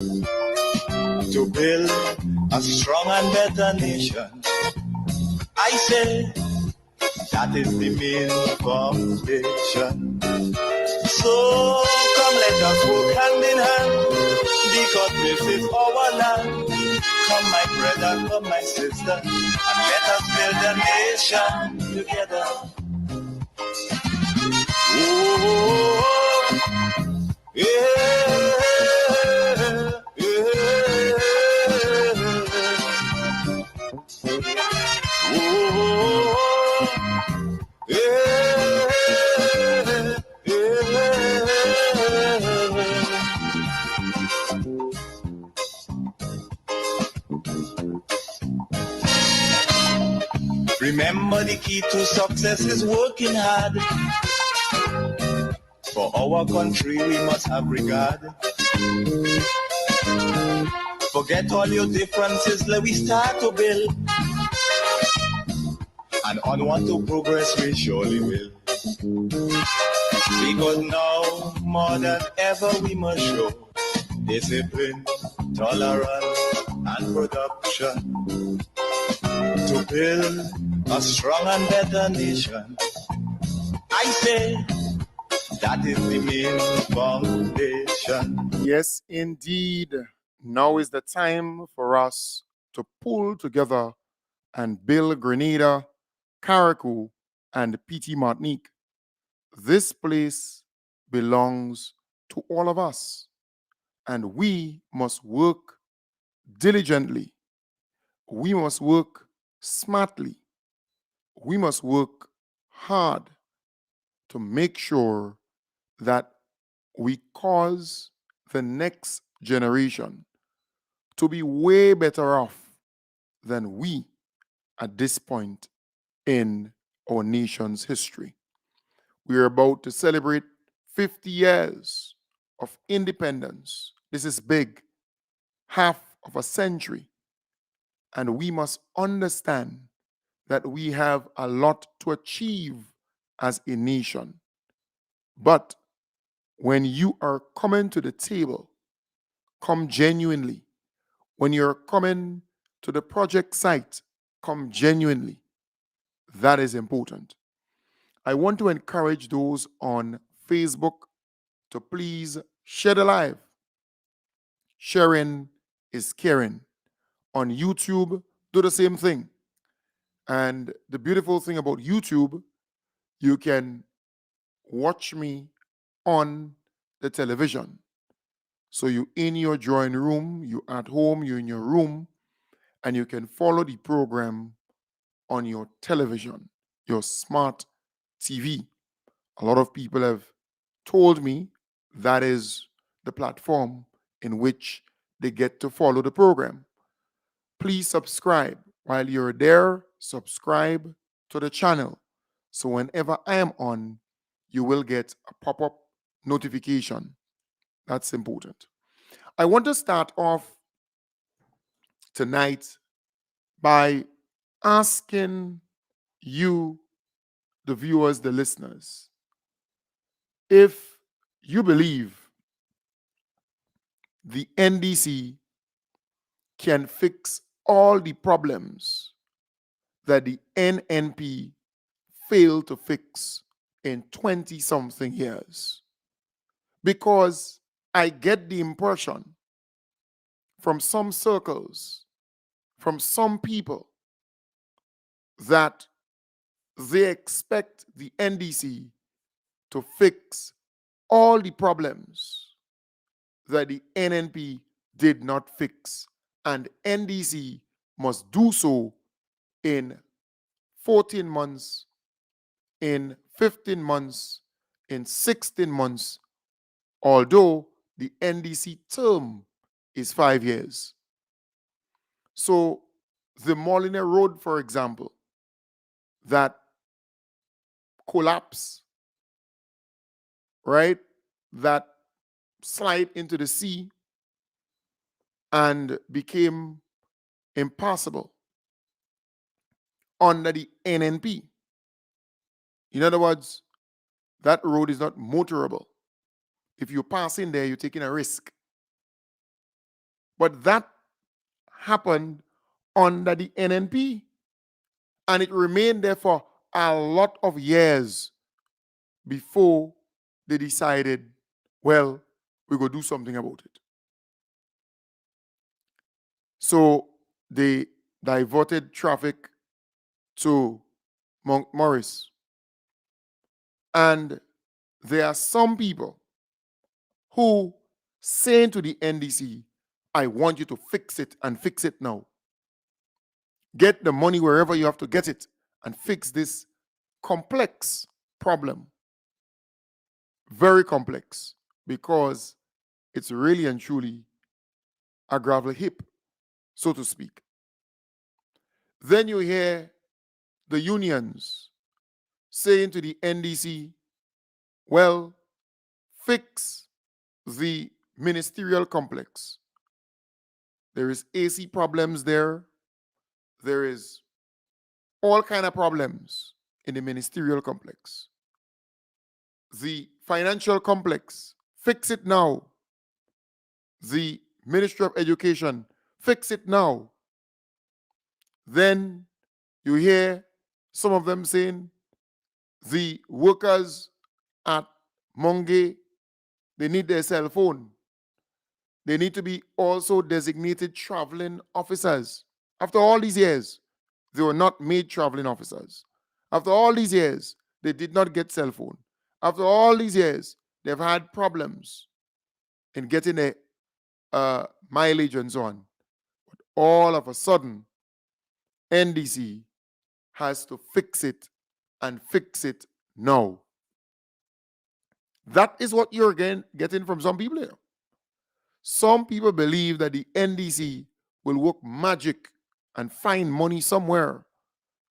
to build a strong and better nation. I say that is the main foundation. So come let us work hand in hand, because this is our land. Come my brother, come my sister, and let us build a nation together. Oh, yeah, yeah. Remember, the key to success is working hard. For our country we must have regard. Forget all your differences, let we start to build. And onward to progress we surely will. Because now more than ever we must show discipline, tolerance and production to build a strong and better nation. I say that is the main foundation. Yes, indeed. Now is the time for us to pull together and build Grenada, Carriacou, and PT Martinique. This place belongs to all of us, and we must work diligently. We must work smartly. We must work hard to make sure that we cause the next generation to be way better off than we at this point in our nation's history. We are about to celebrate 50 years of independence. This is big, half of a century. And we must understand that we have a lot to achieve as a nation. But when you are coming to the table, come genuinely. When you're coming to the project site, come genuinely. That is important. I want to encourage those on Facebook to please share the live. Sharing is caring. On YouTube, do the same thing. And the beautiful thing about YouTube, you can watch me on the television. So you in your drawing room, you at home, you're in your room, and you can follow the program on your television, your smart TV. A lot of people have told me that is the platform in which they get to follow the program. Please subscribe. While you're there, subscribe to the channel. So whenever I am on, you will get a pop-up notification. That's important. I want to start off tonight by asking you, the viewers, the listeners, if you believe the NDC can fix all the problems that the NNP failed to fix in 20-something years. Because I get the impression from some circles, from some people, that they expect the NDC to fix all the problems that the NNP did not fix. And NDC must do so in 14 months, in 15 months, in 16 months, although the NDC term is 5 years. So the Molyneux Road, for example, that collapsed, right? That slide into the sea and became impassable under the NNP. In other words, that road is not motorable. If you pass in there, you're taking a risk. But that happened under the NNP, and it remained there for a lot of years before they decided, well, we're going to do something about it. So they diverted traffic to Morris. And there are some people who saying to the NDC, I want you to fix it and fix it now. Get the money wherever you have to get it and fix this complex problem. Very complex, because it's really and truly a gravel heap, so to speak. Then you hear the unions saying to the NDC, well, fix the ministerial complex. There is AC problems there. There is all kind of problems in the ministerial complex. The financial complex, fix it now. The Ministry of Education, fix it now. Then you hear some of them saying the workers at Monge, they need their cell phone. They need to be also designated traveling officers. After all these years, they were not made traveling officers. After all these years, they did not get cell phone. After all these years, they've had problems in getting a mileage and so on. But all of a sudden, NDC has to fix it and fix it now. That is what you're getting from some people here. Some people believe that the NDC will work magic and find money somewhere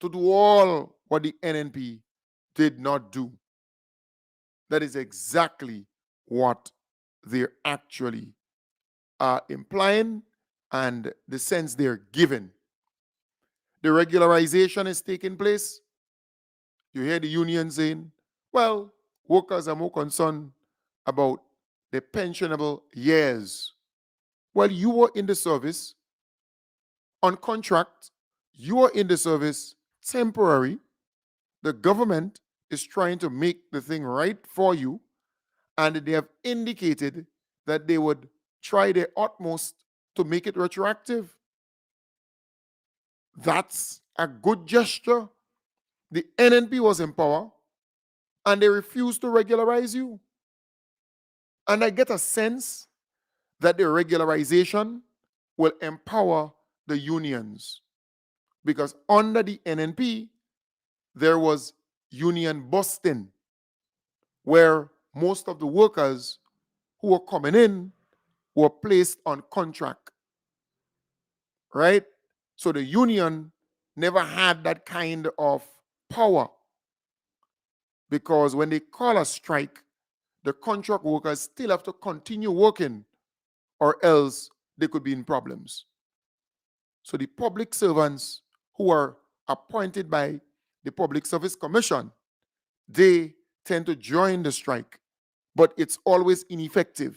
to do all what the NNP did not do. That is exactly what they're actually implying and the sense they're given. The regularization is taking place. You hear the union saying, well, workers are more concerned about the pensionable years. Well, you were in the service on contract, you are in the service temporary. The government is trying to make the thing right for you, and they have indicated that they would try their utmost to make it retroactive. That's a good gesture. The NNP was in power, and they refused to regularize you. And I get a sense that the regularization will empower the unions, because under the NNP, there was union busting, where most of the workers who were coming in were placed on contract, right? So the union never had that kind of power, because when they call a strike, the contract workers still have to continue working, or else they could be in problems. So the public servants who are appointed by the Public Service Commission, they tend to join the strike, but it's always ineffective,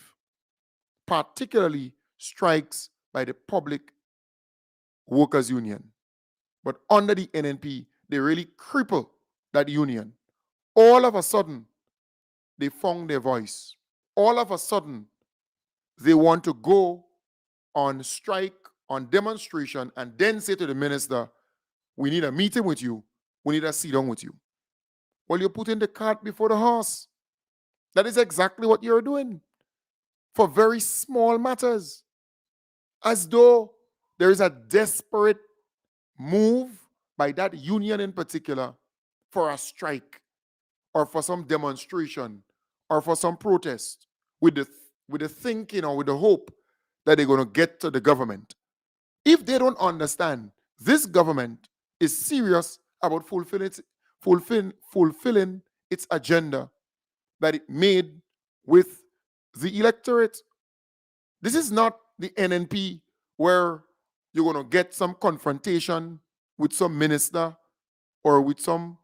particularly strikes by the Public Workers Union. But under the NNP, they really cripple that union. All of a sudden, they found their voice. All of a sudden, they want to go on strike, on demonstration, and then say to the minister, we need a meeting with you. We need a sit down with you. Well, you're putting the cart before the horse. That is exactly what you're doing for very small matters. As though there is a desperate move by that union in particular for a strike or for some demonstration or for some protest with the thinking or with the hope that they're going to get to the government. If they don't understand this government is serious about fulfilling its agenda that it made with the electorate. This is not the NNP where you're going to get some confrontation with some minister or with some,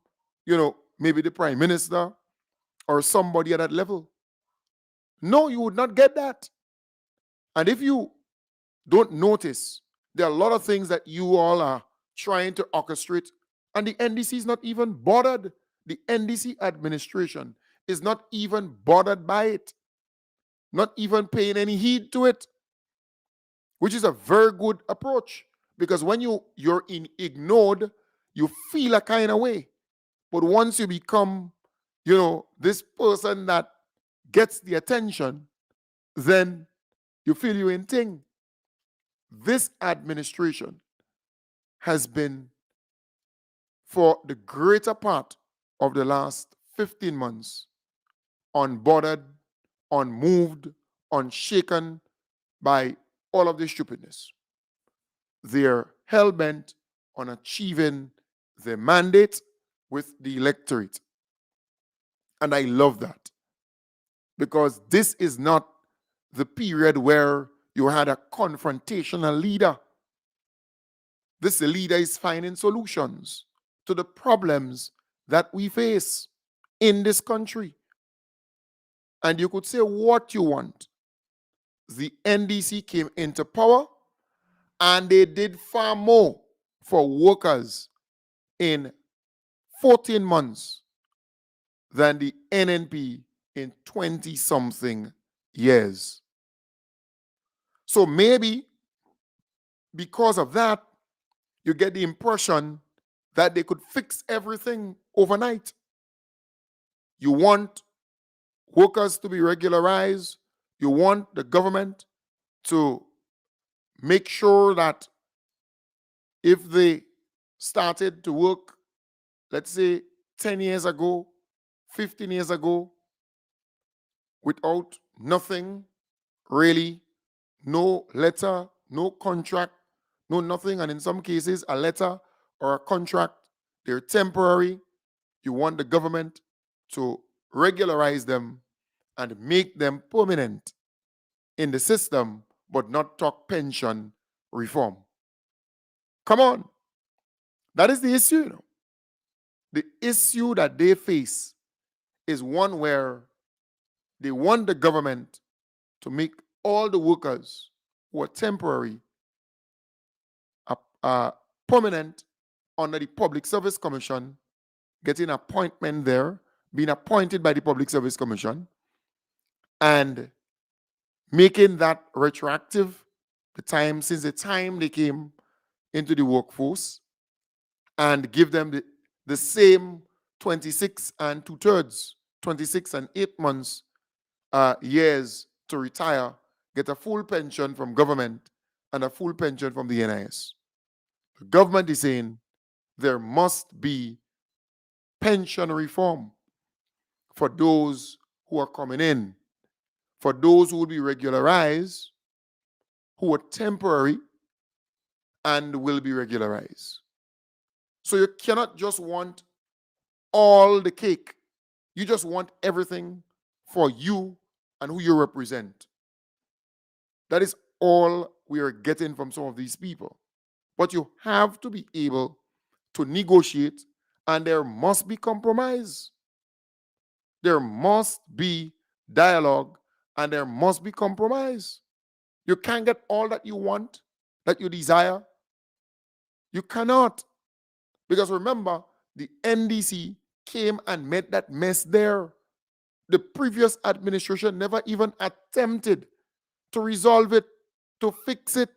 maybe the prime minister or somebody at that level. No, you would not get that. And if you don't notice there are a lot of things that you all are trying to orchestrate, and the NDC is not even bothered. The NDC administration is not even bothered by it, not even paying any heed to it, which is a very good approach. Because when you're ignored, you feel a kind of way. But once you become, this person that gets the attention, then you feel you in thing. This administration has been, for the greater part of the last 15 months, unbothered, unmoved, unshaken by all of this stupidness. They're hell-bent on achieving their mandate with the electorate. And I love that, because this is not the period where you had a confrontational leader. This leader is finding solutions to the problems that we face in this country. And you could say what you want. The NDC came into power and they did far more for workers in 14 months than the NNP in 20-something years. So maybe because of that, you get the impression that they could fix everything overnight. You want workers to be regularized. You want the government to make sure that if they started to work, let's say 10 years ago, 15 years ago, without nothing, really, no letter, no contract, no nothing, and in some cases, a letter or a contract, they're temporary. You want the government to regularize them and make them permanent in the system, but not talk pension reform. Come on. That is the issue. The issue that they face is one where they want the government to make all the workers who are temporary permanent under the Public Service Commission, getting appointment there, being appointed by the Public Service Commission, and making that retroactive since the time they came into the workforce, and give them the same 26 and 2/3, 26 and 8 months years to retire, get a full pension from government and a full pension from the NIS. The government is saying there must be pension reform for those who are coming in, for those who will be regularized, who are temporary and will be regularized. So you cannot just want all the cake. You just want everything for you and who you represent. That is all we are getting from some of these people. But you have to be able to negotiate, and there must be compromise. There must be dialogue, and there must be compromise. You can't get all that you want, that you desire. You cannot. Because remember, the NDC came and met that mess there. The previous administration never even attempted to resolve it, to fix it.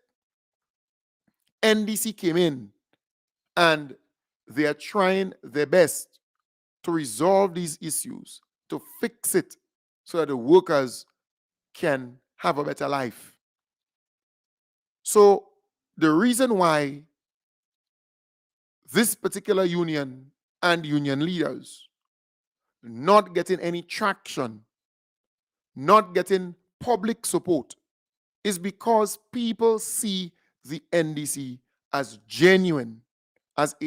NDC came in and they are trying their best to resolve these issues, to fix it so that the workers can have a better life. So the reason why this particular union and union leaders not getting any traction, not getting public support, is because people see the NDC as a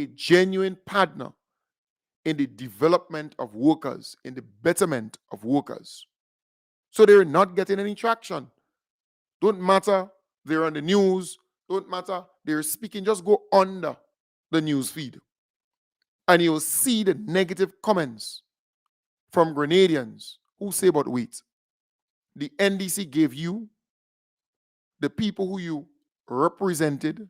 genuine partner in the development of workers, in the betterment of workers. So they're not getting any traction. Don't matter, they're on the news, don't matter, they're speaking, just go under the news feed. And you'll see the negative comments from Grenadians who say, but wait, the NDC gave you the people who you represented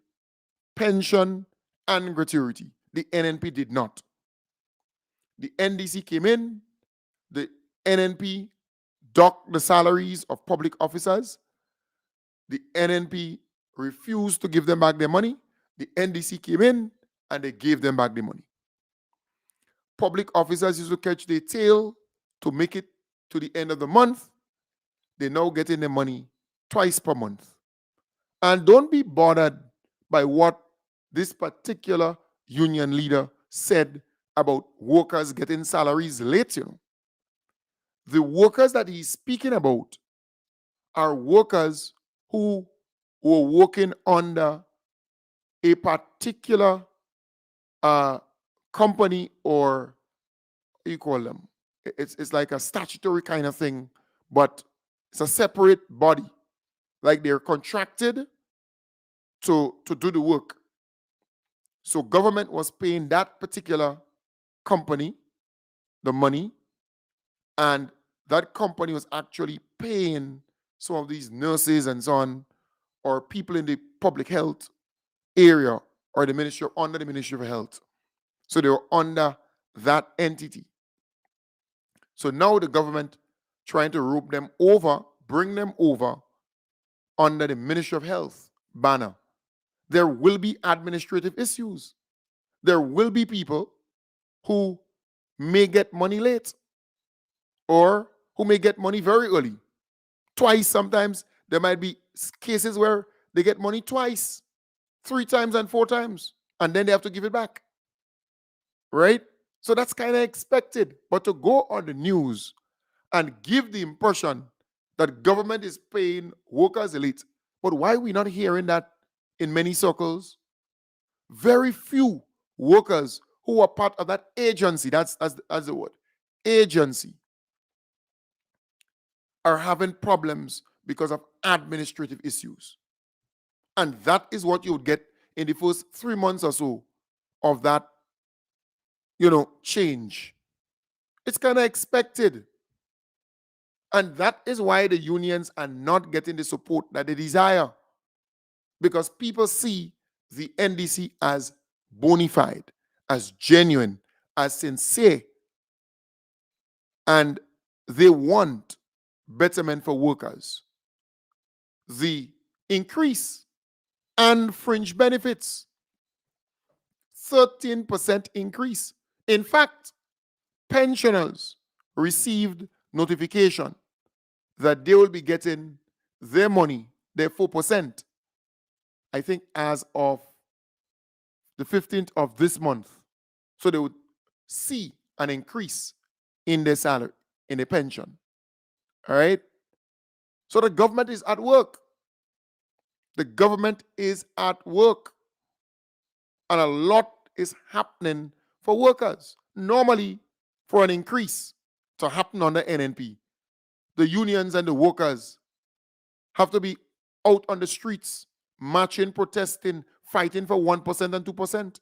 pension and gratuity. The NNP did not. The NDC came in, the NNP docked the salaries of public officers. The NNP refused to give them back their money. The NDC came in and they gave them back the money. Public officers used to catch their tail to make it to the end of the month. They're now getting their money twice per month. And don't be bothered by what this particular union leader said about workers getting salaries late. The workers that he's speaking about are workers who were working under a particular company, or what you call them. It's like a statutory kind of thing, but it's a separate body. Like they're contracted to do the work. So government was paying that particular company the money, and that company was actually paying some of these nurses and so on, or people in the public health area, or the ministry under the Ministry of Health. So they were under that entity. So now the government trying to rope them over, bring them over under the Ministry of Health banner. There will be administrative issues. There will be people who may get money late, or who may get money very early. Twice sometimes. There might be cases where they get money twice, 3 times and 4 times, and then they have to give it back. Right? So that's kind of expected. But to go on the news and give the impression that government is paying workers late, but why are we not hearing that in many circles? Very few workers who are part of that agency, that's the word, agency, are having problems because of administrative issues. And that is what you would get in the first 3 months or so of that, change. It's kind of expected. And that is why the unions are not getting the support that they desire. Because people see the NDC as bona fide, as genuine, as sincere. And they want betterment for workers. The increase and fringe benefits, 13% increase. In fact, pensioners received notification that they will be getting their money, their 4%, I think as of the 15th of this month. So they would see an increase in their salary, in their pension. All right? So the government is at work. The government is at work. And a lot is happening for workers. Normally, for an increase to happen under NNP, the unions and the workers have to be out on the streets, marching, protesting, fighting for 1% and 2%.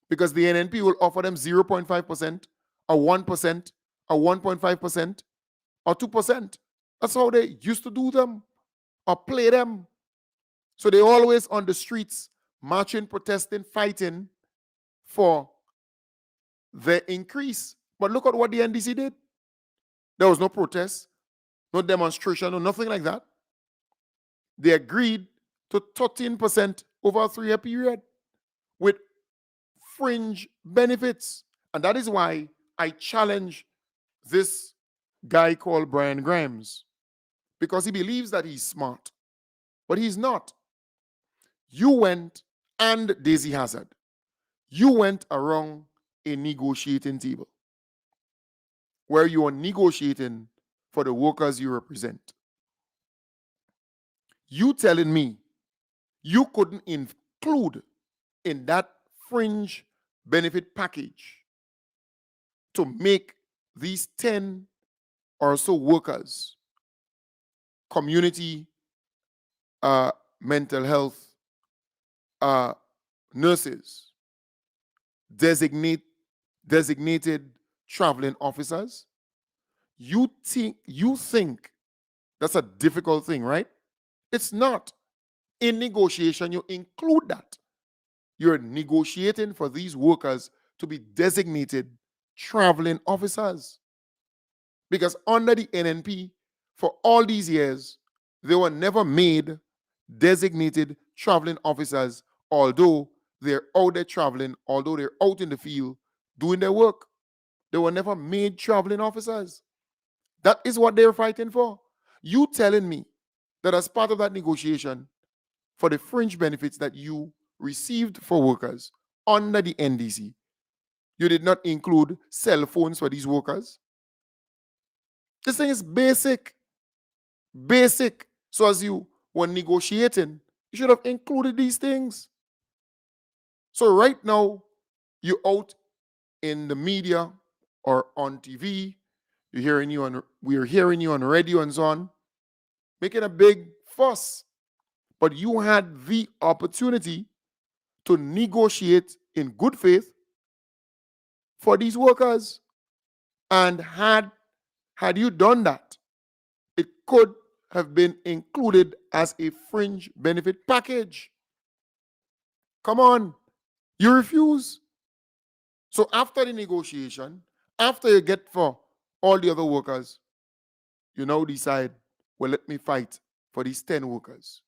Because the NNP will offer them 0.5%, or 1%, or 1.5%, or 2%. That's how they used to do them, or play them. So they're always on the streets, marching, protesting, fighting for the increase. But look at what the NDC did. There was no protest, no demonstration, no nothing like that. They agreed to 13% over a 3-year period with fringe benefits. And that is why I challenge this guy called Brian Grimes, because he believes that he's smart, but he's not. You went, and Daisy Hazard, you went around a negotiating table where you are negotiating for the workers you represent. You telling me you couldn't include in that fringe benefit package to make these 10 or so workers, community mental health nurses, designated traveling officers? You think that's a difficult thing, right? It's not. In negotiation, you include that. You're negotiating for these workers to be designated traveling officers. Because under the NNP, for all these years, they were never made designated traveling officers, although they're out there traveling, although they're out in the field doing their work. They were never made traveling officers. That is what they're fighting for. You telling me that as part of that negotiation, for the fringe benefits that you received for workers under the NDC, you did not include cell phones for these workers? This thing is basic. Basic. So as you were negotiating, you should have included these things. So right now, you're out in the media or on TV, we're hearing you on radio and so on, making a big fuss. But you had the opportunity to negotiate in good faith for these workers. And had you done that, it could have been included as a fringe benefit package. Come on, you refuse. So after the negotiation, after you get for all the other workers, you now decide, well, let me fight for these 10 workers.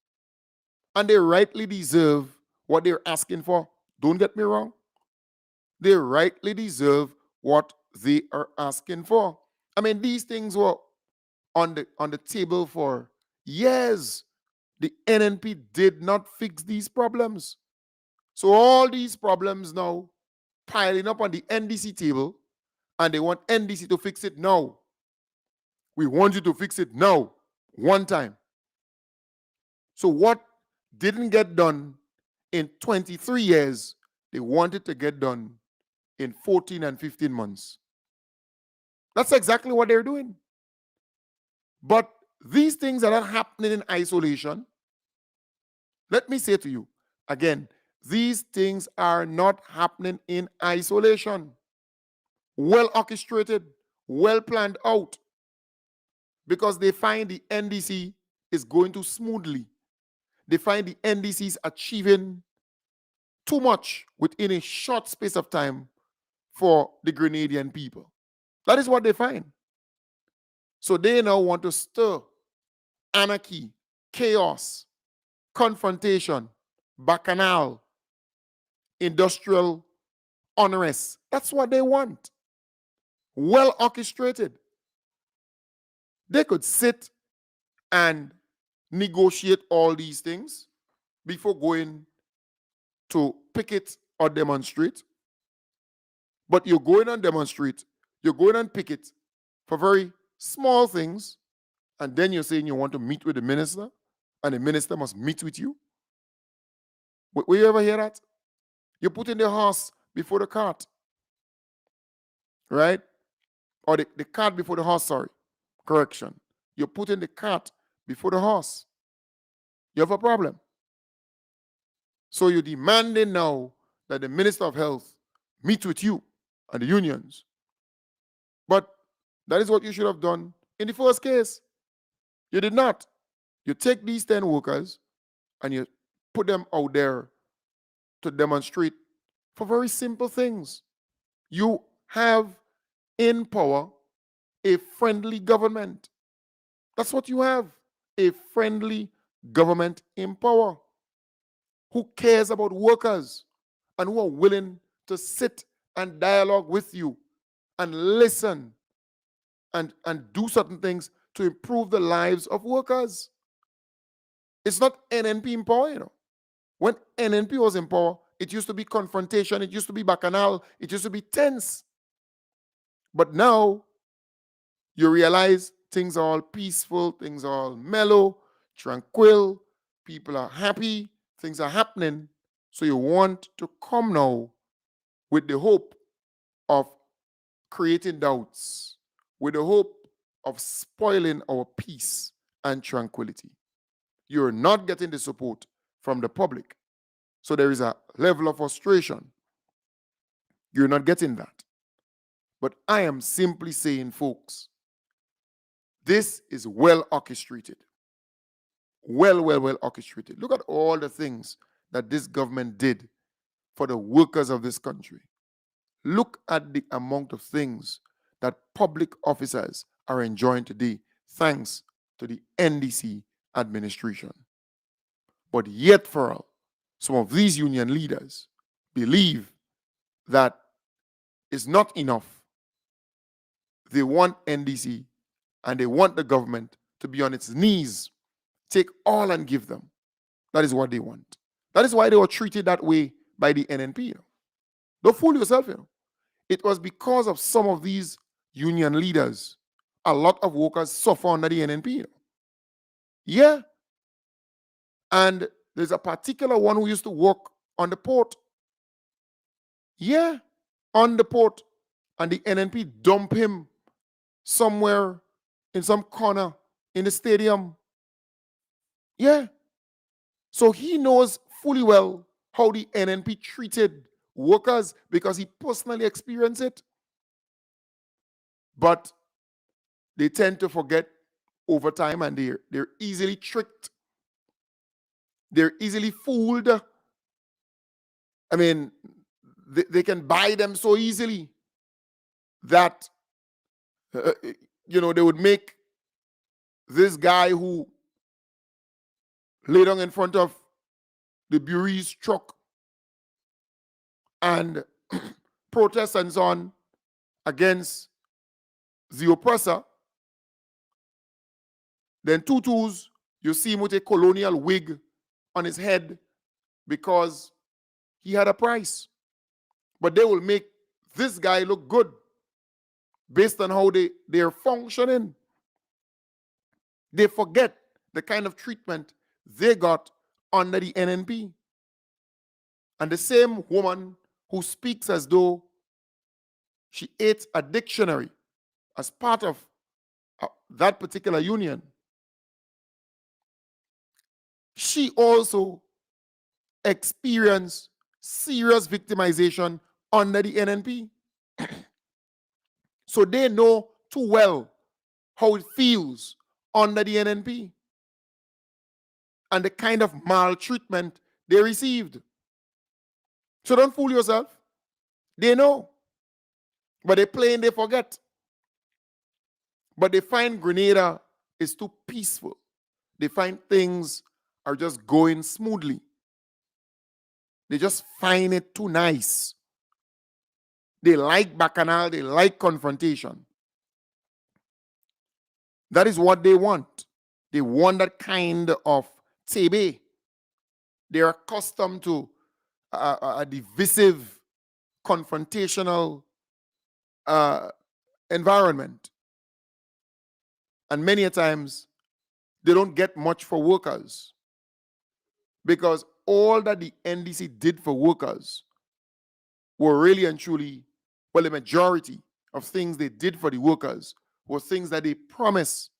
And they rightly deserve what they're asking for. Don't get me wrong. They rightly deserve what they are asking for. I mean, these things were on the table for years. The NNP did not fix these problems. So all these problems now piling up on the NDC table, and they want NDC to fix it now. We want you to fix it now, one time. So what didn't get done in 23 years, they wanted to get done in 14 and 15 months. That's exactly what they're doing. But these things are not happening in isolation. Let me say to you again, these things are not happening in isolation. Well orchestrated, well planned out, because they find the NDC is going too smoothly. They find the NDC is achieving too much within a short space of time for the Grenadian people. That is what they find. So they now want to stir anarchy, chaos, confrontation, bacchanal, industrial unrest. That's what they want. Well orchestrated. They could sit and negotiate all these things before going to picket or demonstrate. But you're going and demonstrate, you're going and picket for very small things, and then you're saying you want to meet with the minister, and the minister must meet with you. Will you ever hear that? You're putting the horse before the cart, right? Or the cart before the horse, sorry. Correction. You're putting the cart before the horse. You have a problem. So you're demanding now that the Minister of Health meet with you and the unions. But that is what you should have done in the first case. You did not. You take these 10 workers and you put them out there to demonstrate for very simple things. You have in power a friendly government. That's what you have, a friendly government in power who cares about workers and who are willing to sit and dialogue with you and listen and do certain things to improve the lives of workers. It's not NNP in power, you know. When NNP was in power, it used to be confrontation, it used to be bacchanal, it used to be tense. But now you realize things are all peaceful, things are all mellow, tranquil, people are happy, things are happening. So you want to come now with the hope of creating doubts, with the hope of spoiling our peace and tranquility. You're not getting the support from the public. So there is a level of frustration. You're not getting that. But I am simply saying, folks, this is well orchestrated. well orchestrated. Look at all the things that this government did for the workers of this country. Look at the amount of things that public officers are enjoying today thanks to the NDC administration. But yet for all, some of these union leaders believe that it's not enough. They want NDC and they want the government to be on its knees, take all and give them. That is what they want. That is why they were treated that way by the NNP. Don't fool yourself. It was because of some of these union leaders. A lot of workers suffer under the NNP. Yeah. And there's a particular one who used to work on the port. Yeah, on the port. And the NNP dump him somewhere in some corner in the stadium. Yeah. So he knows fully well how the NNP treated workers because he personally experienced it. But they tend to forget over time and they're easily tricked. They're easily fooled. I mean, they can buy them so easily that, they would make this guy who lay down in front of the Bureau's truck and protest and so on against the oppressor. Then tutus, you see him with a colonial wig on his head because he had a price. But they will make this guy look good based on how they're functioning. They forget the kind of treatment they got under the NNP. And the same woman who speaks as though she ate a dictionary as part of that particular union, she also experienced serious victimization under the NNP. So they know too well how it feels under the NNP and the kind of maltreatment they received. So don't fool yourself. They know. But they play and they forget. But they find Grenada is too peaceful. They find things are just going smoothly. They just find it too nice. They like bacchanal, they like confrontation. That is what they want. They want that kind of tebe. They're accustomed to a divisive, confrontational environment. And many a times, they don't get much for workers because all that the NDC did for workers were really and truly, well, the majority of things they did for the workers were things that they promised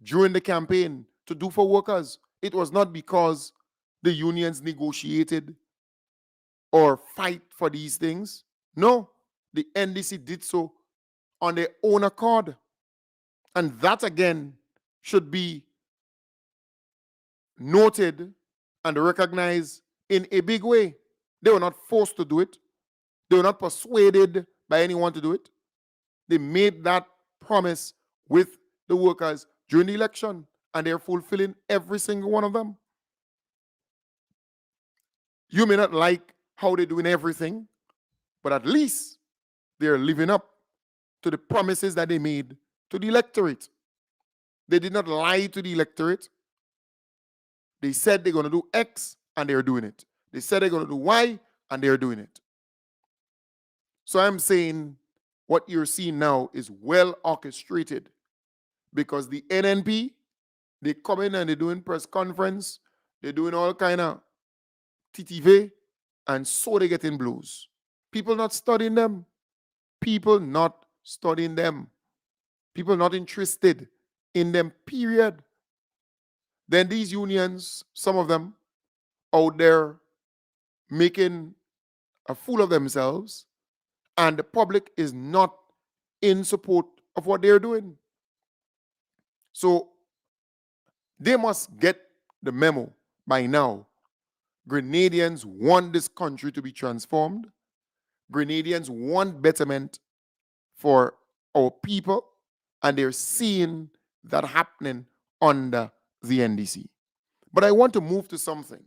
during the campaign to do for workers. It was not because the unions negotiated or fight for these things. No, the NDC did so on their own accord. And that, again, should be noted and recognized in a big way. They were not forced to do it. They were not persuaded by anyone to do it. They made that promise with the workers during the election, and they're fulfilling every single one of them. You may not like how they're doing everything, but at least they're living up to the promises that they made to the electorate. They did not lie to the electorate. They said they're going to do X, and they're doing it. They said they're going to do Y, and they're doing it. So I'm saying what you're seeing now is well orchestrated because the NNP, they come in and they're doing press conference, they're doing all kind of TTV, and so they get in blows. People not studying them. People not studying them. People not interested in them, period. Then these unions, some of them out there making a fool of themselves, and the public is not in support of what they're doing. So they must get the memo by now. Grenadians want this country to be transformed. Grenadians want betterment for our people, and they're seeing that happening under the NDC. But I want to move to something.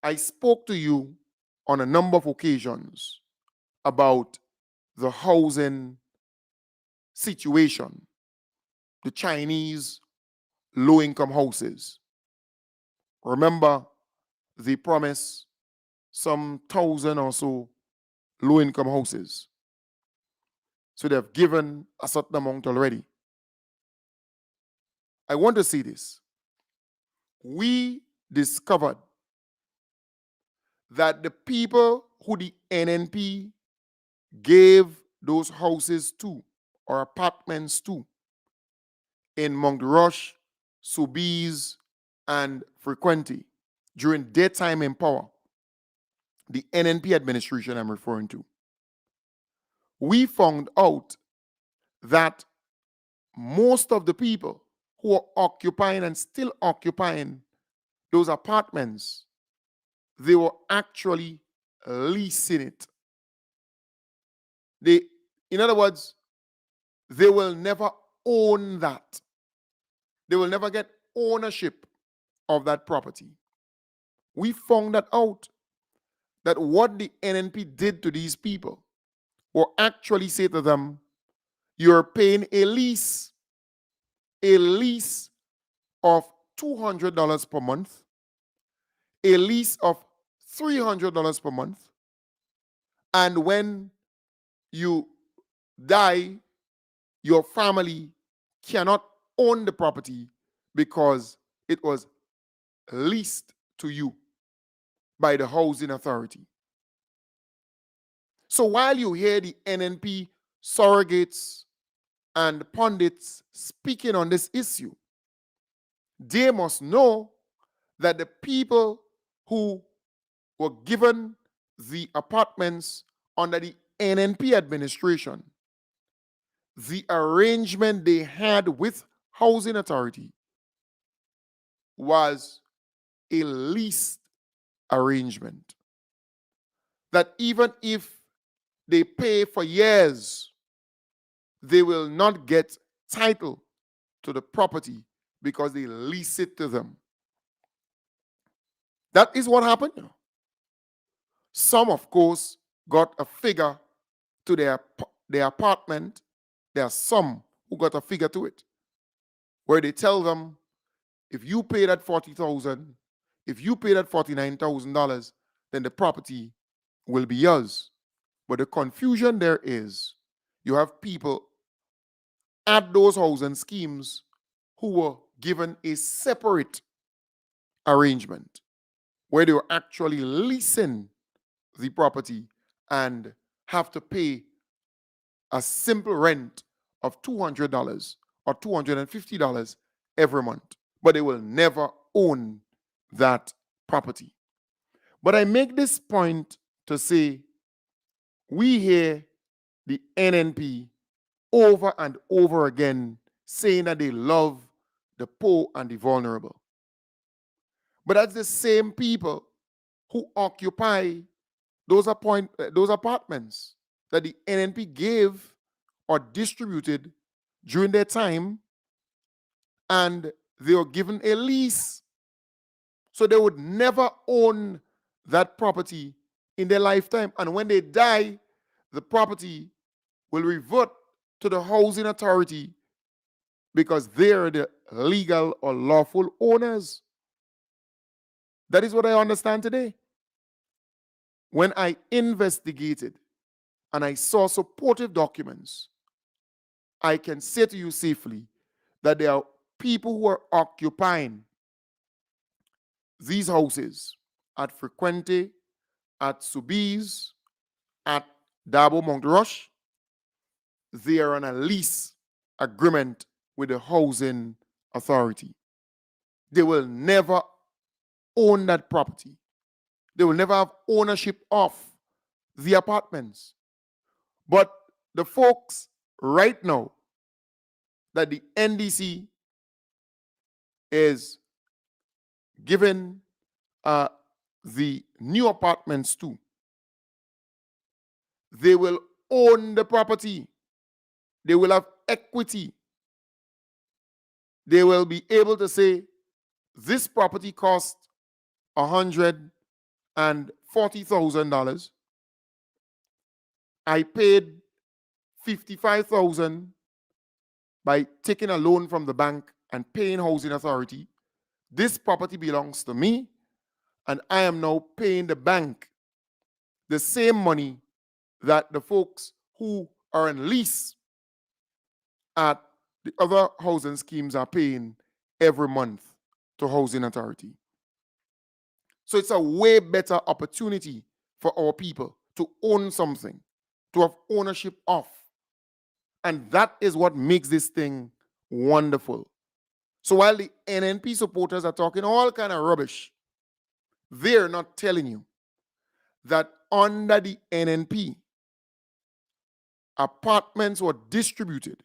I spoke to you on a number of occasions about the housing situation, the Chinese low-income houses. Remember, they promised some 1,000 or so low-income houses. So they've given a certain amount already. I want to say this. We discovered that the people who the NNP gave those houses to or apartments to in Montrush, Soubise, and Frequenty during their time in power, the NNP administration I'm referring to, we found out that most of the people who are occupying and still occupying those apartments, they were actually leasing it. In other words, they will never own that. They will never get ownership of that property. We found that out, that what the NNP did to these people were actually say to them, you're paying a lease of $200 per month, a lease of $300 per month, and when you die, your family cannot own the property because it was leased to you by the housing authority. So while you hear the NNP surrogates and pundits speaking on this issue, they must know that the people who were given the apartments under the NNP administration, the arrangement they had with housing authority was a lease arrangement. That even if they pay for years, they will not get title to the property because they lease it to them. That is what happened. Some, of course, got a figure to their apartment. There are some who got a figure to it, where they tell them, if you pay that $40,000, if you pay that $49,000, then the property will be yours. But the confusion there is, you have people at those housing schemes who were given a separate arrangement where they were actually leasing the property and have to pay a simple rent of $200 or $250 every month, but they will never own that property. But I make this point to say, we hear the NNP over and over again saying that they love the poor and the vulnerable. But that's the same people who occupy those apartments that the NNP gave or distributed during their time, and they were given a lease. So they would never own that property in their lifetime. And when they die, the property will revert to the housing authority because they're the legal or lawful owners. That is what I understand today. When I investigated and I saw supportive documents, I can say to you safely that there are people who are occupying these houses at Frequente, at Soubise, at Dabo Montrush. They are on a lease agreement with the housing authority. They will never own that property. They will never have ownership of the apartments. But the folks right now that the NDC is given the new apartments too. They will own the property. They will have equity. They will be able to say, this property cost $140,000. I paid $55,000 by taking a loan from the bank and paying housing authority. This property belongs to me, and I am now paying the bank the same money that the folks who are on lease at the other housing schemes are paying every month to housing authority. So it's a way better opportunity for our people to own something, to have ownership of. And that is what makes this thing wonderful. So while the NNP supporters are talking all kind of rubbish, they're not telling you that under the NNP, apartments were distributed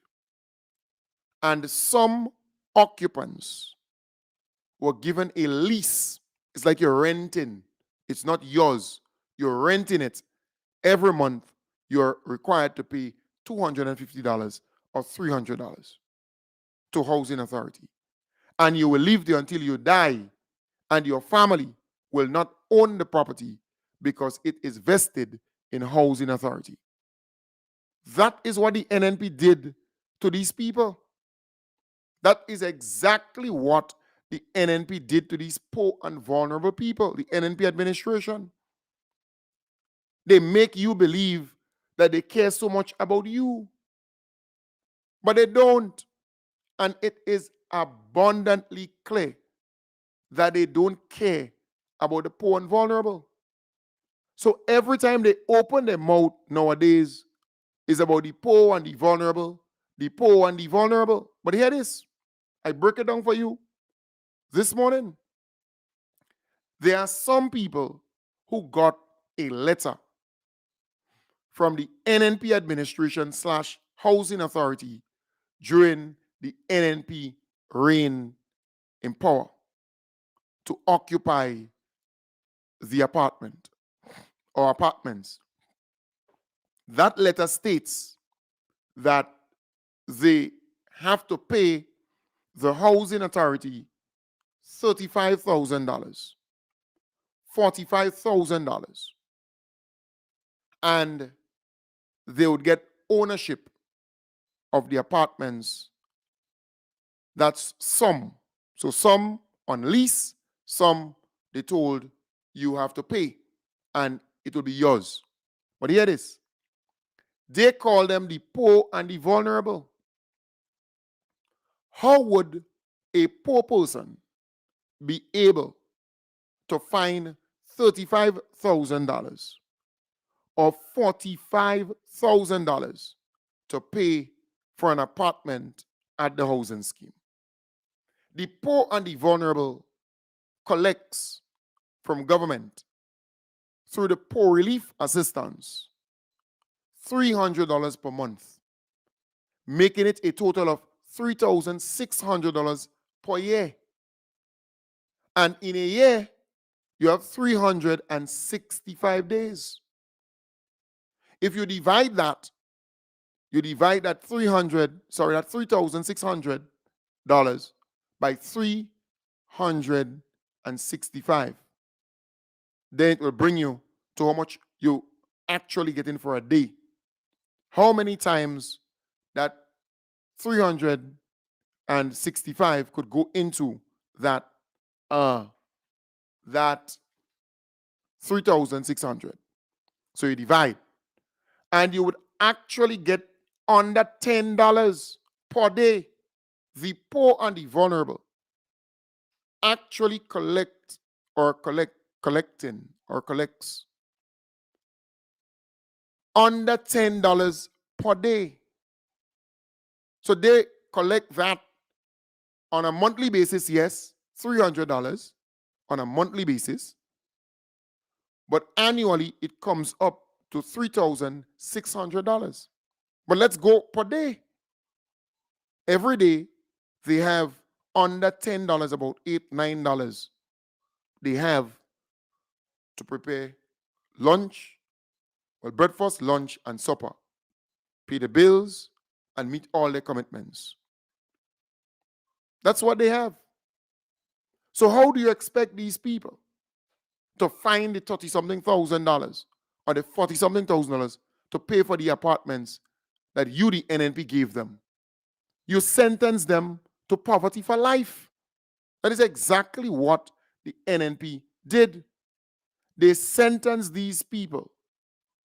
and some occupants were given a lease. It's like you're renting. It's not yours. You're renting it. Every month, you're required to pay $250 or $300 to housing authority. And you will live there until you die, and your family will not own the property because it is vested in housing authority. That is what the NNP did to these people. That is exactly what the NNP did to these poor and vulnerable people, the NNP administration. They make you believe that they care so much about you, but they don't. And it is abundantly clear that they don't care about the poor and vulnerable. So every time they open their mouth nowadays, is about the poor and the vulnerable, the poor and the vulnerable. But here it is. I break it down for you this morning. There are some people who got a letter from the NNP administration / housing authority during the NNP reign in power to occupy the apartment or apartments. That letter states that they have to pay the housing authority $35,000, $45,000, and they would get ownership of the apartments. That's some. So some on lease, some they told you have to pay, and it will be yours. But here it is. They call them the poor and the vulnerable. How would a poor person be able to find $35,000 or $45,000 to pay for an apartment at the housing scheme? The poor and the vulnerable collects from government through the poor relief assistance $300 per month, making it a total of $3,600 per year. And in a year, you have 365 days. If you divide that $3,600 by 365, then it will bring you to how much you actually getting for a day. How many times that 365 could go into that 3,600. So you divide, and you would actually get under $10 per day. The poor and the vulnerable actually collects under $10 per day. So they collect that on a monthly basis, yes, $300 on a monthly basis. But annually, it comes up to $3,600. But let's go per day. Every day, they have under $10, about $8, $9 they have to prepare lunch, well, breakfast, lunch, and supper, pay the bills, and meet all their commitments. That's what they have. So how do you expect these people to find the 30-something thousand dollars or the 40-something thousand dollars to pay for the apartments that you, the NNP, gave them? You sentence them to poverty for life. That is exactly what the NNP did. They sentenced these people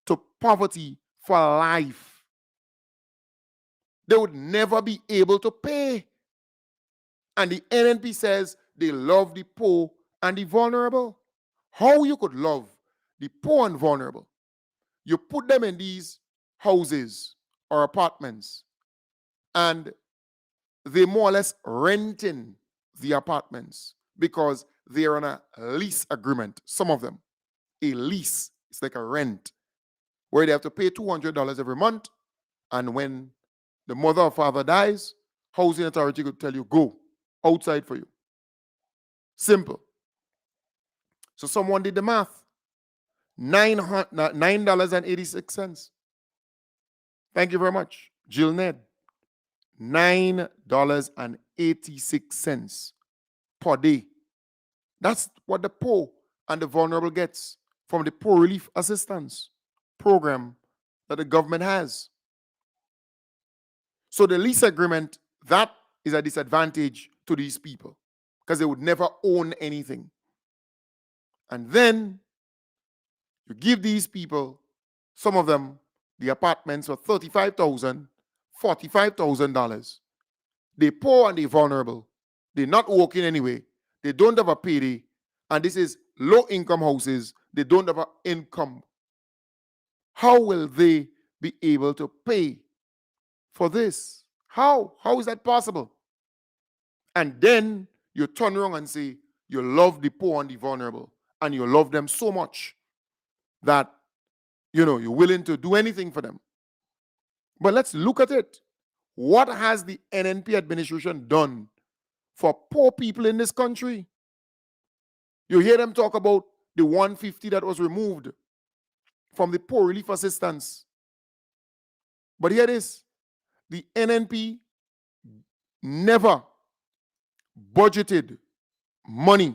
to poverty for life. They would never be able to pay. And the NNP says they love the poor and the vulnerable. How you could love the poor and vulnerable? You put them in these houses or apartments, and they more or less renting the apartments because they're on a lease agreement. Some of them, a lease, it's like a rent, where they have to pay $200 every month. And when the mother or father dies, housing authority could tell you, go outside for you. Simple. So someone did the math. $9.86. Thank you very much, Jill Ned. $9.86 per day. That's what the poor and the vulnerable gets from the Poor Relief Assistance program that the government has. So the lease agreement, that is a disadvantage to these people because they would never own anything. And then you give these people, some of them, the apartments for $35,000, $45,000. They poor and they vulnerable. They're not working anyway. They don't have a payday. And this is low-income houses. They don't have an income. How will they be able to pay for this? How? How is that possible? And then you turn around and say you love the poor and the vulnerable, and you love them so much that you're willing to do anything for them. But let's look at it. What has the NNP administration done for poor people in this country? You hear them talk about the 150 that was removed from the poor relief assistance. But here it is. The NNP never budgeted money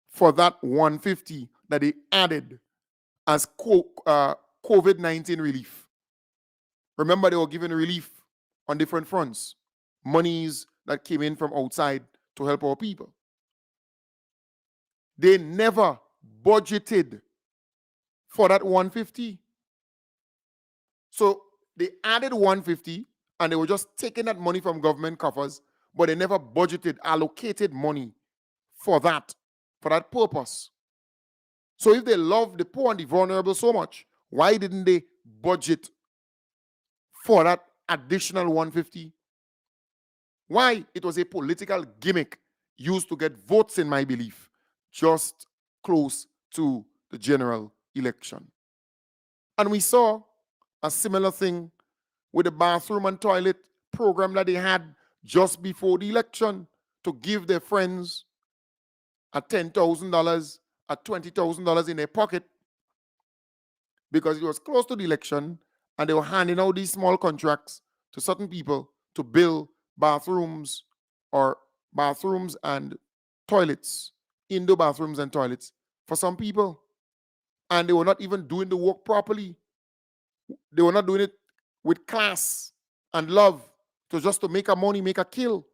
for that 150 that they added as COVID-19 relief. Remember, they were giving relief on different fronts, monies that came in from outside to help our people. They never budgeted for that 150. So they added 150 and they were just taking that money from government coffers, but they never budgeted, allocated money for that purpose. So if they love the poor and the vulnerable so much, why didn't they budget for that additional 150? Why? It was a political gimmick used to get votes, in my belief, just close to the general election. And we saw a similar thing with the bathroom and toilet program that they had just before the election to give their friends a $10,000, a $20,000 in their pocket because it was close to the election and they were handing out these small contracts to certain people to build bathrooms and toilets, indoor bathrooms and toilets for some people. And they were not even doing the work properly. They were not doing it with class and love, just to make a money, make a kill,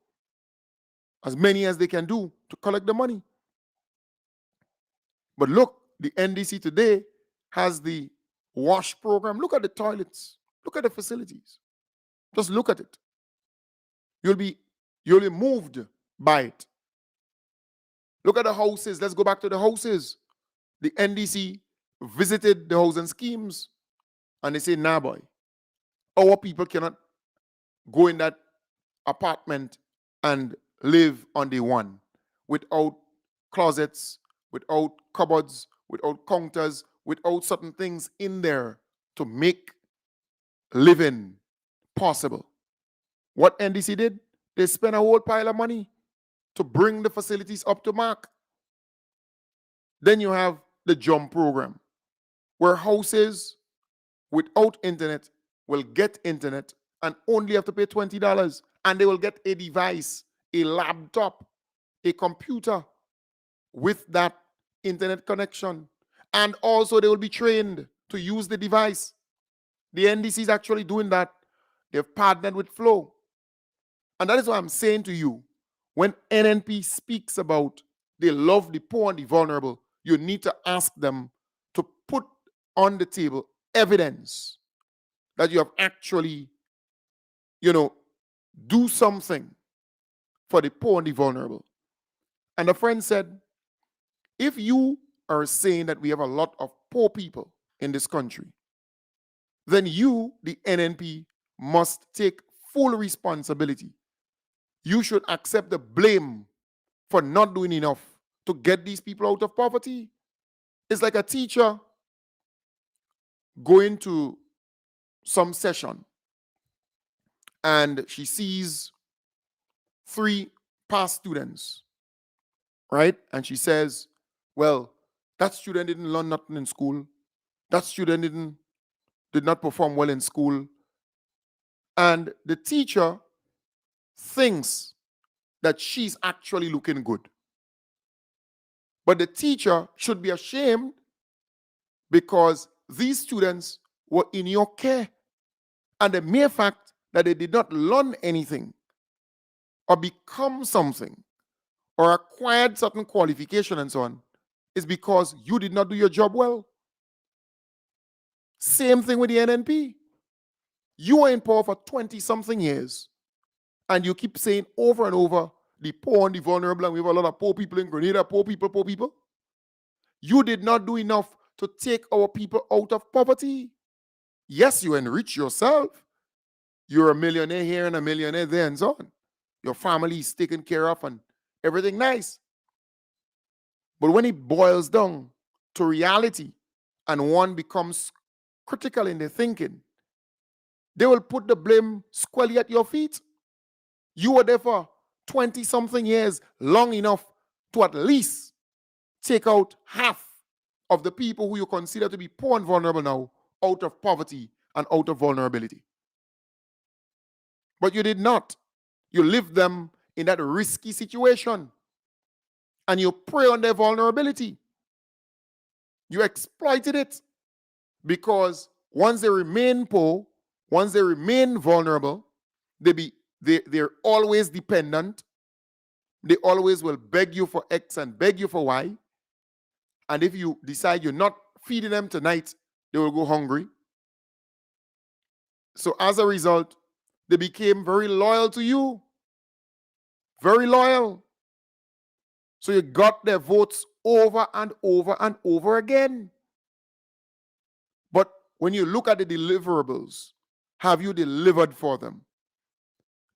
as many as they can do to collect the money. But look, the NDC today has the wash program. Look at the toilets. Look at the facilities. Just look at it. You'll be moved by it. Look at the houses. Let's go back to the houses. The NDC visited the housing schemes and they say, nah, boy, our people cannot go in that apartment and live on day one without closets, without cupboards, without counters, without certain things in there to make living possible. What NDC did? They spent a whole pile of money to bring the facilities up to mark. Then you have the jump program, where houses without internet will get internet and only have to pay $20. And they will get a device, a laptop, a computer with that internet connection. And also they will be trained to use the device. The NDC is actually doing that. They've partnered with Flow. And that is what I'm saying to you. When NNP speaks about they love the poor and the vulnerable, you need to ask them to put on the table evidence that you have actually, do something for the poor and the vulnerable. And a friend said, if you are saying that we have a lot of poor people in this country, then you, the NNP, must take full responsibility. You should accept the blame for not doing enough to get these people out of poverty. It's like a teacher going to some session and she sees 3 past students, right? And she says, well, that student didn't learn nothing in school. That student did not perform well in school. And the teacher thinks that she's actually looking good. But the teacher should be ashamed because these students were in your care. And the mere fact that they did not learn anything or become something or acquired certain qualification and so on is because you did not do your job well. Same thing with the NNP. You were in power for 20-something years, and you keep saying over and over, the poor and the vulnerable, and we have a lot of poor people in Grenada, poor people, poor people. You did not do enough to take our people out of poverty. Yes, you enrich yourself. You're a millionaire here and a millionaire there and so on. Your family is taken care of and everything nice. But when it boils down to reality and one becomes critical in their thinking, they will put the blame squarely at your feet. You were there for 20-something years, long enough to at least take out half of the people who you consider to be poor and vulnerable now out of poverty and out of vulnerability. But you did not. You left them in that risky situation and you prey on their vulnerability. You exploited it because once they remain poor, once they remain vulnerable, they're always dependent. They always will beg you for X and beg you for Y. And if you decide you're not feeding them tonight, they will go hungry. So as a result, they became very loyal to you. Very loyal. So you got their votes over and over and over again. But when you look at the deliverables, have you delivered for them?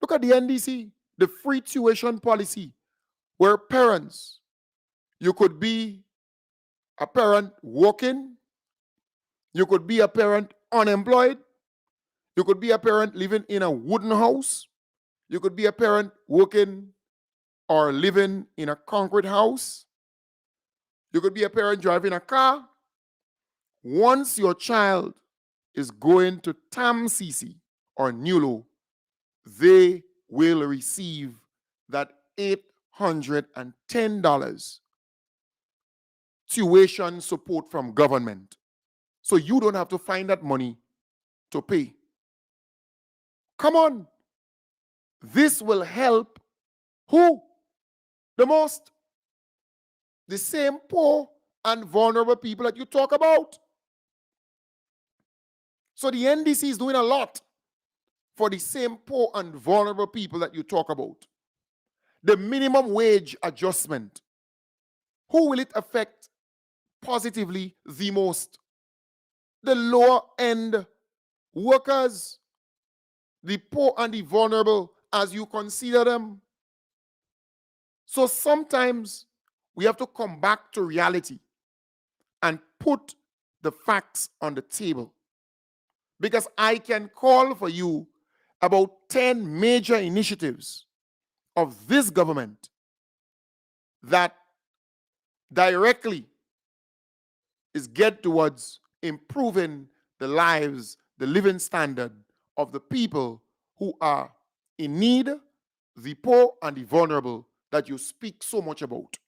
Look at the NDC, the free tuition policy, where parents, you could be a parent working, you could be a parent unemployed, you could be a parent living in a wooden house, you could be a parent working or living in a concrete house, you could be a parent driving a car. Once your child is going to TAMCC or NULO, they will receive that $810 tuition support from government. So you don't have to find that money to pay. Come on. This will help who? The most? The same poor and vulnerable people that you talk about. So the NDC is doing a lot for the same poor and vulnerable people that you talk about. The minimum wage adjustment, who will it affect positively the most? The lower end workers, the poor and the vulnerable as you consider them. So sometimes we have to come back to reality and put the facts on the table. Because I can call for you about 10 major initiatives of this government that directly is geared towards improving the lives, the living standard of the people who are in need, the poor and the vulnerable that you speak so much about.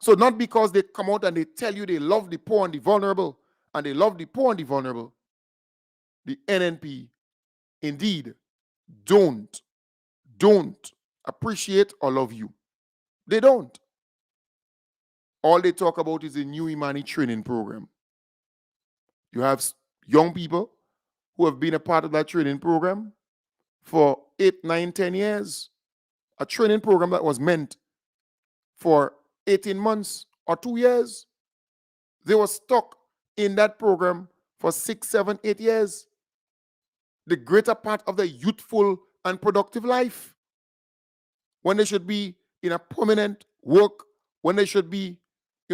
So not because they come out and they tell you they love the poor and the vulnerable, and they love the poor and the vulnerable, the NNP indeed don't appreciate or love you. They don't. All they talk about is the new Imani training program. You have young people who have been a part of that training program for 8, 9, 10 years. A training program that was meant for 18 months or 2 years. They were stuck in that program for 6, 7, 8 years. The greater part of their youthful and productive life. When they should be in a permanent work, when they should be,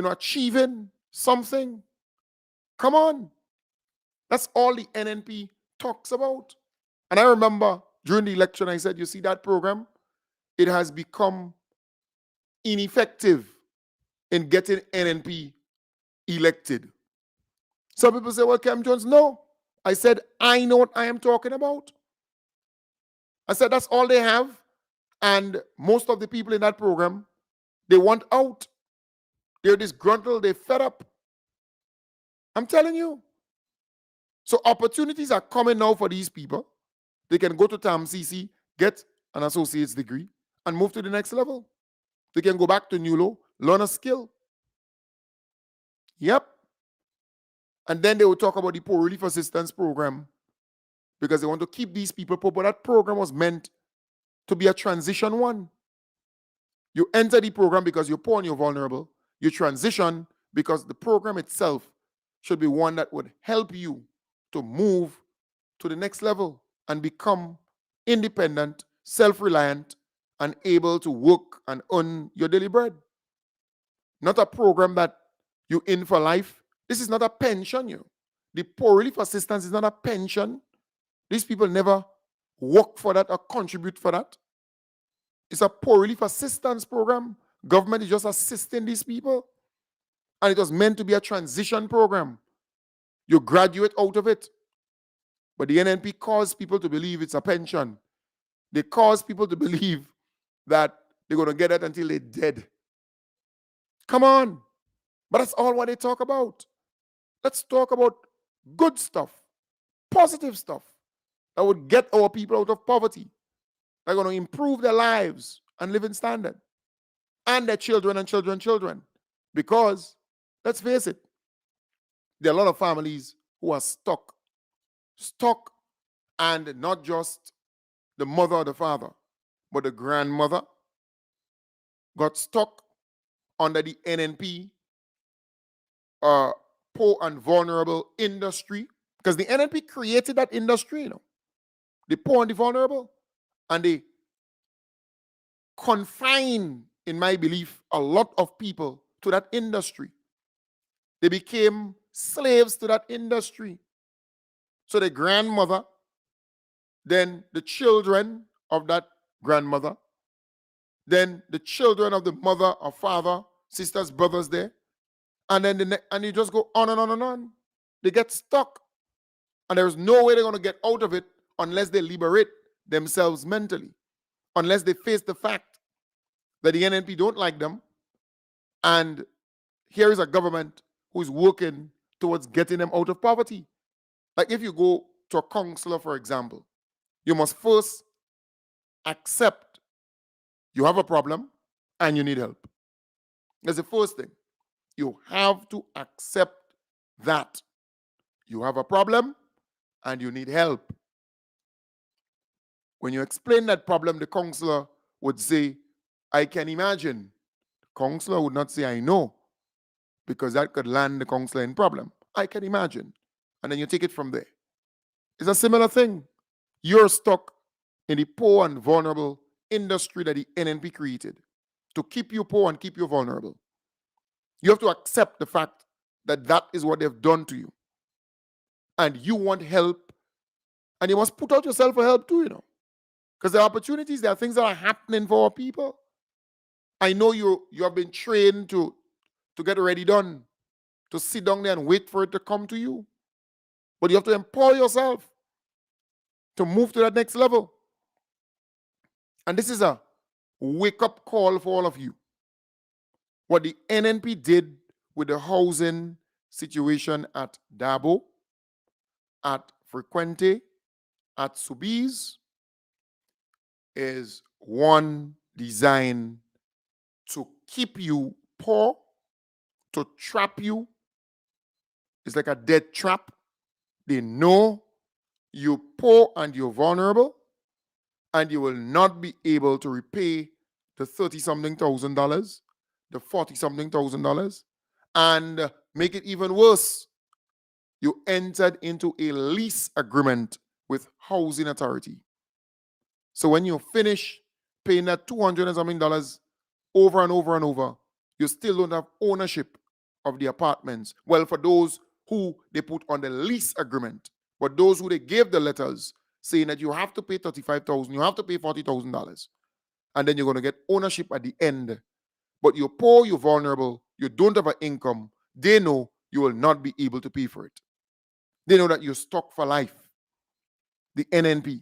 achieving something. Come on. That's all the NNP talks about. And I remember during the election, I said, you see that program? It has become ineffective in getting NNP elected. Some people say, well, Cam Jones, no. I said, I know what I am talking about. I said, that's all they have. And most of the people in that program, they want out. They're disgruntled, they're fed up. I'm telling you. So opportunities are coming now for these people. They can go to TAMCC, get an associate's degree, and move to the next level. They can go back to NULO, learn a skill. Yep. And then they will talk about the Poor Relief Assistance Program because they want to keep these people poor. But that program was meant to be a transition one. You enter the program because you're poor and you're vulnerable. You transition because the program itself should be one that would help you to move to the next level and become independent, self-reliant, and able to work and earn your daily bread. Not a program that you in for life. This is not a pension. The Poor Relief Assistance is not a pension. These people never work for that or contribute for that. It's a Poor Relief Assistance program. Government is just assisting these people. And it was meant to be a transition program. You graduate out of it. But the NNP caused people to believe it's a pension. They cause people to believe that they're going to get it until they're dead. Come on. But that's all what they talk about. Let's talk about good stuff, positive stuff that would get our people out of poverty. They're going to improve their lives and living standard and their children and children. Because, let's face it, there are a lot of families who are stuck, and not just the mother or the father, but the grandmother got stuck under the NNP poor and vulnerable industry, because the NNP created that industry, the poor and the vulnerable, and they confine, in my belief, a lot of people to that industry. They became slaves to that industry. So the grandmother, then the children of that grandmother, then the children of the mother or father, sisters, brothers there, and then and you just go on and on and on. They get stuck, and there's no way they're going to get out of it unless they liberate themselves mentally, unless they face the fact that the NNP don't like them, and here is a government who's working towards getting them out of poverty. Like if you go to a counselor, for example, you must first accept you have a problem and you need help. That's the first thing. You have to accept that you have a problem and you need help. When you explain that problem, the counselor would say, I can imagine. The counselor would not say, I know, because that could land the counselor in problem. I can imagine. And then you take it from there. It's a similar thing. You're stuck in the poor and vulnerable industry that the NNP created to keep you poor and keep you vulnerable. You have to accept the fact that that is what they've done to you. And you want help, and you must put out yourself for help too, Because there are opportunities, there are things that are happening for our people. I know you have been trained to get already done. to sit down there and wait for it to come to you. But you have to empower yourself to move to that next level. And this is a wake-up call for all of you. What the NNP did with the housing situation at Dabo, at Frequente, at Sobeys is one designed to keep you poor, to trap you. It's like a death trap. They know you're poor and you're vulnerable, and you will not be able to repay the $30-something thousand, the $40-something thousand, and make it even worse. You entered into a lease agreement with Housing Authority. So when you finish paying that $200 and something over and over and over, you still don't have ownership of the apartments. Well, for those who they put on the lease agreement, but those who they gave the letters saying that you have to pay $35,000, you have to pay $40,000, and then you're going to get ownership at the end. But you're poor, you're vulnerable, you don't have an income. They know you will not be able to pay for it. They know that you're stuck for life. The NNP.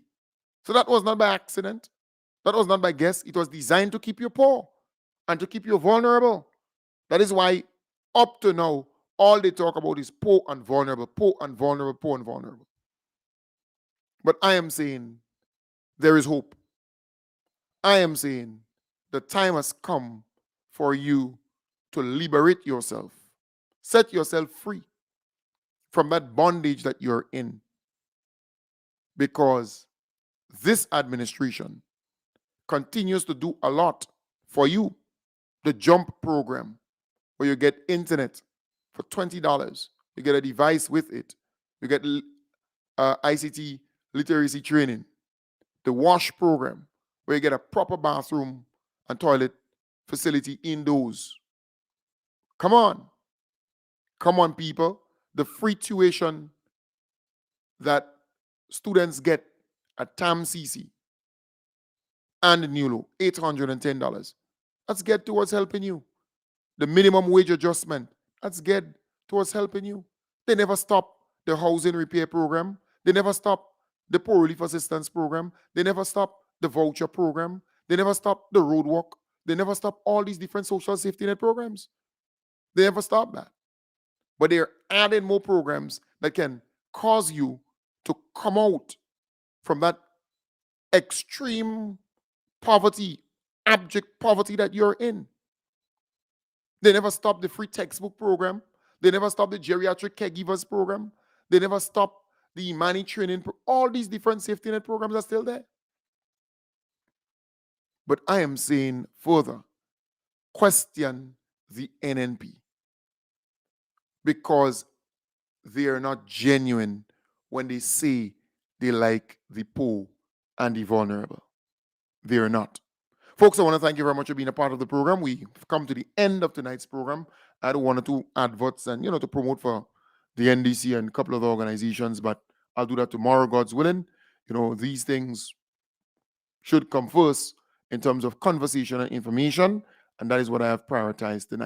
So that was not by accident. That was not by guess. It was designed to keep you poor and to keep you vulnerable. That is why up to now, all they talk about is poor and vulnerable, poor and vulnerable, poor and vulnerable. But I am saying there is hope. I am saying the time has come for you to liberate yourself. Set yourself free from that bondage that you're in. Because this administration continues to do a lot for you. The JUMP program, where you get internet for $20. You get a device with it. You get ICT literacy training. The WASH program, where you get a proper bathroom and toilet facility indoors. Come on. Come on, people. The free tuition that students get at TAM-CC and NULO, $810. Let's get towards helping you. The minimum wage adjustment, let's get towards helping you. They never stop the housing repair program. They never stop the poor relief assistance program. They never stop the voucher program. They never stop the road walk. They never stop all these different social safety net programs. They never stop that. But they're adding more programs that can cause you to come out from that extreme poverty, abject poverty that you're in. They never stopped the free textbook program. They never stopped the geriatric caregivers program. They never stopped the Imani training. All these different safety net programs are still there. But I am saying further, question the NNP, because they are not genuine when they say they like the poor and the vulnerable. They are not. Folks, I want to thank you very much for being a part of the program. We've come to the end of tonight's program. I had 1 or 2 adverts and, to promote for the NDC and a couple of other organizations, but I'll do that tomorrow, God's willing. These things should come first in terms of conversation and information, and that is what I have prioritized tonight.